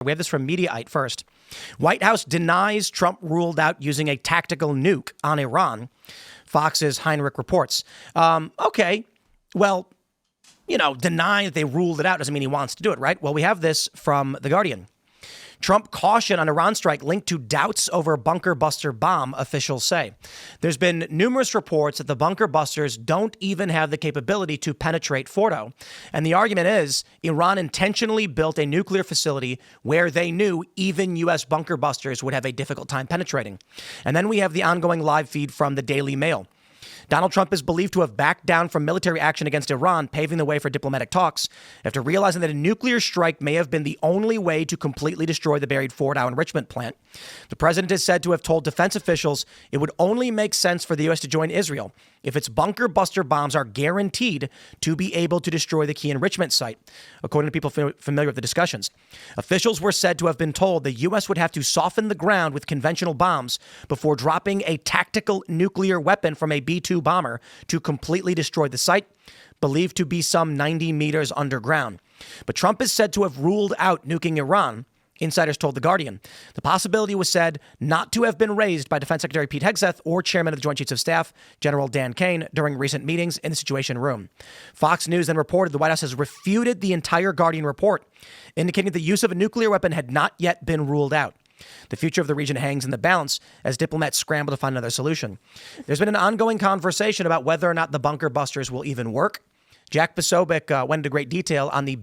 We have this from Mediaite first. White House denies Trump ruled out using a tactical nuke on Iran. Fox's Heinrich reports. Okay, well, deny that they ruled it out doesn't mean he wants to do it, right? Well, we have this from The Guardian. Trump caution on Iran strike linked to doubts over bunker buster bomb, officials say. There's been numerous reports that the bunker busters don't even have the capability to penetrate Fordo. And the argument is Iran intentionally built a nuclear facility where they knew even U.S. bunker busters would have a difficult time penetrating. And then we have the ongoing live feed from the Daily Mail. Donald Trump is believed to have backed down from military action against Iran, paving the way for diplomatic talks, after realizing that a nuclear strike may have been the only way to completely destroy the buried Fordow enrichment plant. The president is said to have told defense officials it would only make sense for the U.S. to join Israel if its bunker buster bombs are guaranteed to be able to destroy the key enrichment site, according to people familiar with the discussions. Officials were said to have been told the U.S. would have to soften the ground with conventional bombs before dropping a tactical nuclear weapon from a B-2 bomber to completely destroy the site, believed to be some 90 meters underground. But Trump is said to have ruled out nuking Iran, insiders told The Guardian. The possibility was said not to have been raised by Defense Secretary Pete Hegseth or Chairman of the Joint Chiefs of Staff, General Dan Kane, during recent meetings in the Situation Room. Fox News then reported the White House has refuted the entire Guardian report, indicating the use of a nuclear weapon had not yet been ruled out. The future of the region hangs in the balance as diplomats scramble to find another solution. There's been an ongoing conversation about whether or not the bunker busters will even work. Jack Posobiec went into great detail on the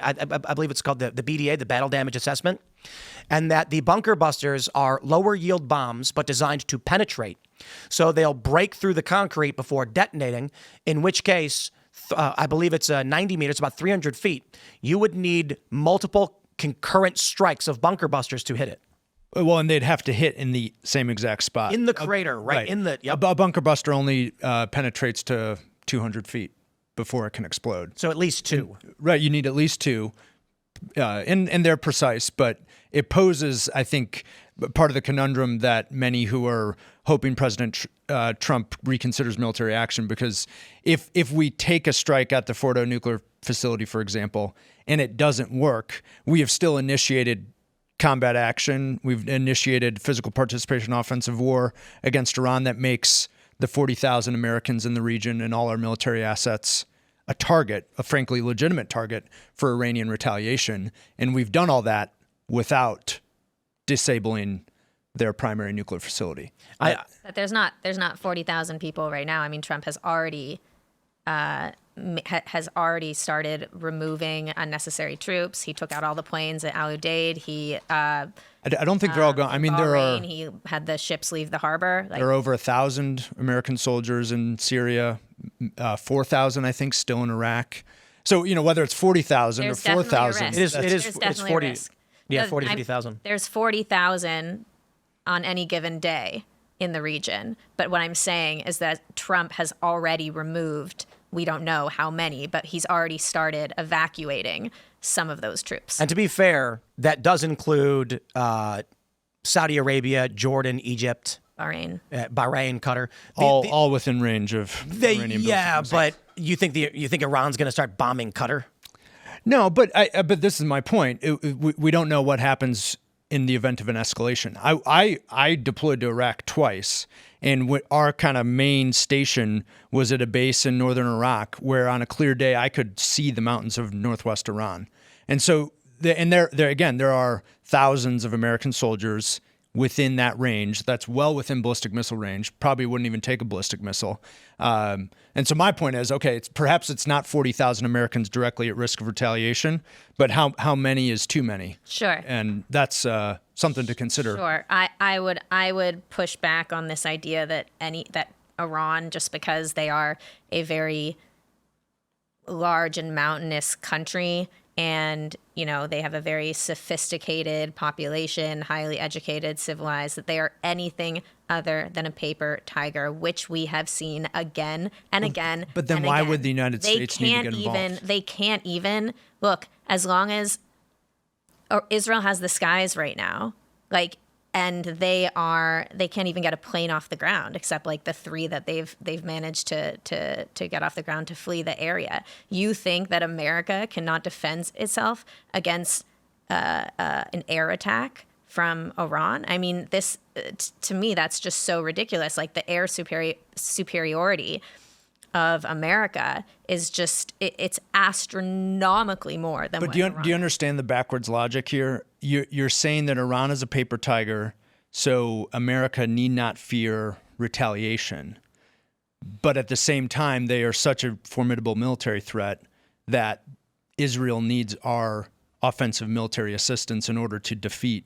I believe it's called the BDA, the Battle Damage Assessment, and that the bunker busters are lower yield bombs, but designed to penetrate. So they'll break through the concrete before detonating, in which case, I believe it's 90 meters, about 300 feet. You would need multiple concurrent strikes of bunker busters to hit it. Well, and they'd have to hit in the same exact spot. In the crater, right? In the yep. A bunker buster only penetrates to 200 feet before it can explode. So at least two. Right, you need at least two. And they're precise, but it poses, I think, part of the conundrum that many who are hoping President Trump reconsiders military action, because if we take a strike at the Fordo nuclear facility, for example, and it doesn't work, we have still initiated combat action. We've initiated physical participation offensive war against Iran that makes the 40,000 Americans in the region and all our military assets a target, a frankly legitimate target for Iranian retaliation. And we've done all that without disabling their primary nuclear facility. But there's not 40,000 people right now. I mean, Trump has already started removing unnecessary troops. He took out all the planes at Al Udeid. I don't think they're all gone. I mean, he had the ships leave the harbor. There are over 1,000 American soldiers in Syria, 4,000, I think, still in Iraq. So, whether it's 40,000 or 4,000. It's 40. Yeah, 40, 50,000. There's 40,000 on any given day in the region. But what I'm saying is that Trump has already removed, we don't know how many, but he's already started evacuating some of those troops. And to be fair, that does include Saudi Arabia, Jordan, Egypt, Bahrain, Qatar, all within range of Iranian. Yeah, but you think Iran's going to start bombing Qatar? No, but this is my point. We don't know what happens in the event of an escalation. I deployed to Iraq twice, and our kind of main station was at a base in northern Iraq, where on a clear day I could see the mountains of northwest Iran. And so, there are thousands of American soldiers within that range. That's well within ballistic missile range. Probably wouldn't even take a ballistic missile. And so my point is, okay, perhaps it's not 40,000 Americans directly at risk of retaliation, but how many is too many? Sure. And that's something to consider. Sure. I would push back on this idea that Iran, just because they are a very large and mountainous country, and, they have a very sophisticated population, highly educated, civilized, that they are anything other than a paper tiger, which we have seen again and again. But then why would the United States need to get involved? They can't even, look, as long as Israel has the skies right now, and they can't even get a plane off the ground, except the three that they've managed to get off the ground to flee the area. You think that America cannot defend itself against an air attack from Iran. I mean, this to me, that's just so ridiculous. Like the air superiority of America is just it's astronomically more than. But do you understand the backwards logic here? You're saying that Iran is a paper tiger, so America need not fear retaliation. But at the same time, they are such a formidable military threat that Israel needs our offensive military assistance in order to defeat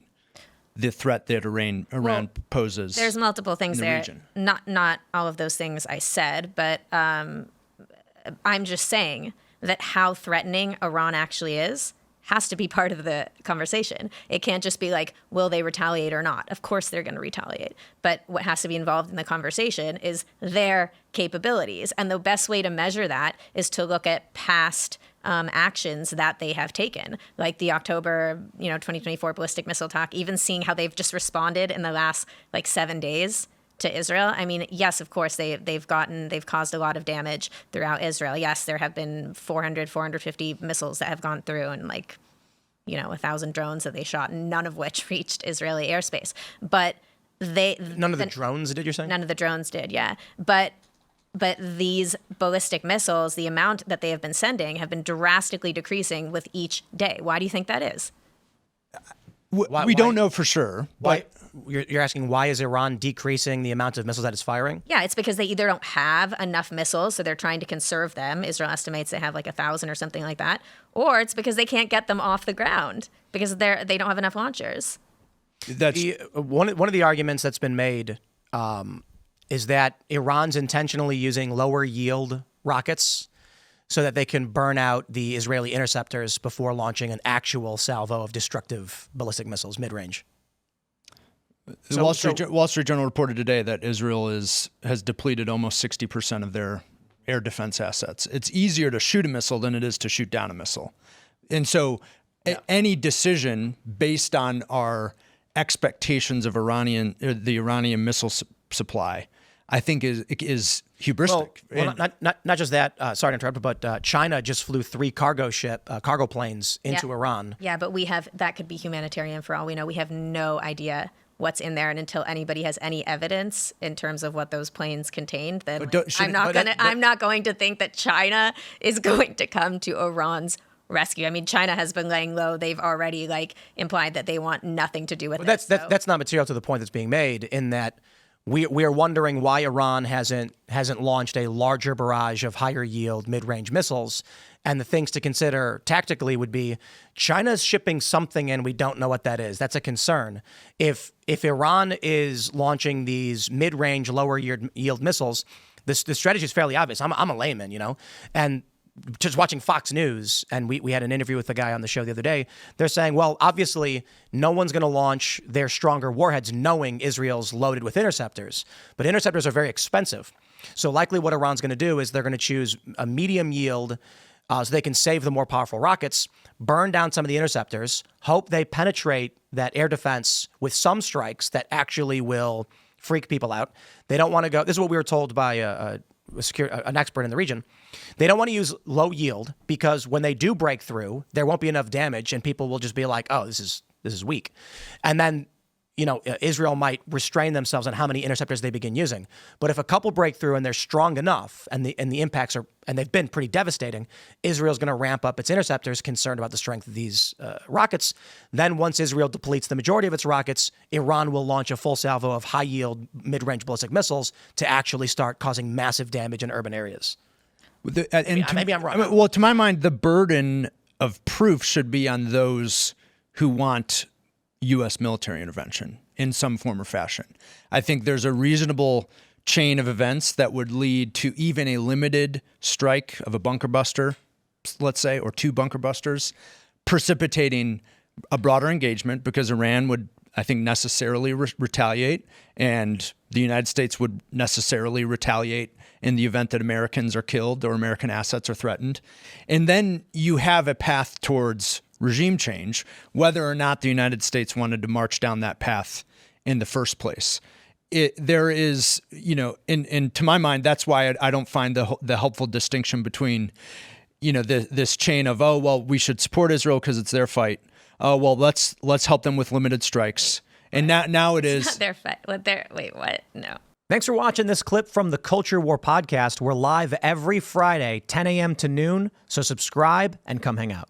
the threat that Iran poses. There's multiple things there. Region. Not all of those things I said, but I'm just saying that how threatening Iran actually is has to be part of the conversation. It can't just be like, will they retaliate or not? Of course they're going to retaliate. But what has to be involved in the conversation is their capabilities. And the best way to measure that is to look at past actions that they have taken, like the October 2024 ballistic missile talk, even seeing how they've just responded in the last 7 days to Israel. I mean, yes, of course, they've caused a lot of damage throughout Israel. Yes, there have been 450 missiles that have gone through and 1,000 drones that they shot, none of which reached Israeli airspace. But none of the drones did, you're saying? None of the drones did, yeah. But these ballistic missiles, the amount that they have been sending, have been drastically decreasing with each day. Why do you think that is? We don't know for sure. But you're asking why is Iran decreasing the amount of missiles that it's firing? Yeah, it's because they either don't have enough missiles, so they're trying to conserve them. Israel estimates they have 1,000 or something like that. Or it's because they can't get them off the ground because they don't have enough launchers. That's one of the arguments that's been made is that Iran's intentionally using lower yield rockets so that they can burn out the Israeli interceptors before launching an actual salvo of destructive ballistic missiles mid-range. The Wall Street Journal reported today that Israel has depleted almost 60% of their air defense assets. It's easier to shoot a missile than it is to shoot down a missile. And so any decision based on our expectations of the Iranian missile supply, I think is hubristic. Well, not just that. Sorry to interrupt, but China just flew 3 cargo planes into Iran. Yeah, but that could be humanitarian for all we know. We have no idea what's in there, and until anybody has any evidence in terms of what those planes contained, then I'm not going to think that China is going to come to Iran's rescue. I mean, China has been laying low. They've already implied that they want nothing to do with it. That's not material to the point that's being made, in that we are wondering why Iran hasn't launched a larger barrage of higher yield mid-range missiles. And the things to consider tactically would be China's shipping something and we don't know what that is. That's a concern. If Iran is launching these mid-range, lower yield missiles, the strategy is fairly obvious. I'm a layman, and just watching Fox News, and we had an interview with the guy on the show the other day. They're saying, well, obviously, no one's going to launch their stronger warheads knowing Israel's loaded with interceptors. But interceptors are very expensive. So likely what Iran's going to do is they're going to choose a medium yield so they can save the more powerful rockets, burn down some of the interceptors, hope they penetrate that air defense with some strikes that actually will freak people out. They don't want to go. This is what we were told by an expert in the region. They don't want to use low yield because when they do break through, there won't be enough damage and people will just be like, oh, this is weak. And then, Israel might restrain themselves on how many interceptors they begin using. But if a couple break through and they're strong enough and the impacts and they've been pretty devastating, Israel's going to ramp up its interceptors, concerned about the strength of these rockets. Then once Israel depletes the majority of its rockets, Iran will launch a full salvo of high yield mid-range ballistic missiles to actually start causing massive damage in urban areas. Maybe I'm wrong. Well, to my mind, the burden of proof should be on those who want U.S. military intervention in some form or fashion. I think there's a reasonable chain of events that would lead to even a limited strike of a bunker buster, let's say, or 2 bunker busters, precipitating a broader engagement because Iran would, I think, necessarily retaliate, and the United States would necessarily retaliate in the event that Americans are killed or American assets are threatened. And then you have a path towards regime change, whether or not the United States wanted to march down that path in the first place. There is, and to my mind, that's why I don't find the helpful distinction between, this chain of, oh, well, we should support Israel because it's their fight, well, let's help them with limited strikes. And now it is. Wait, what? No. Thanks for watching this clip from the Culture War podcast. We're live every Friday, 10 a.m. to noon, so subscribe and come hang out.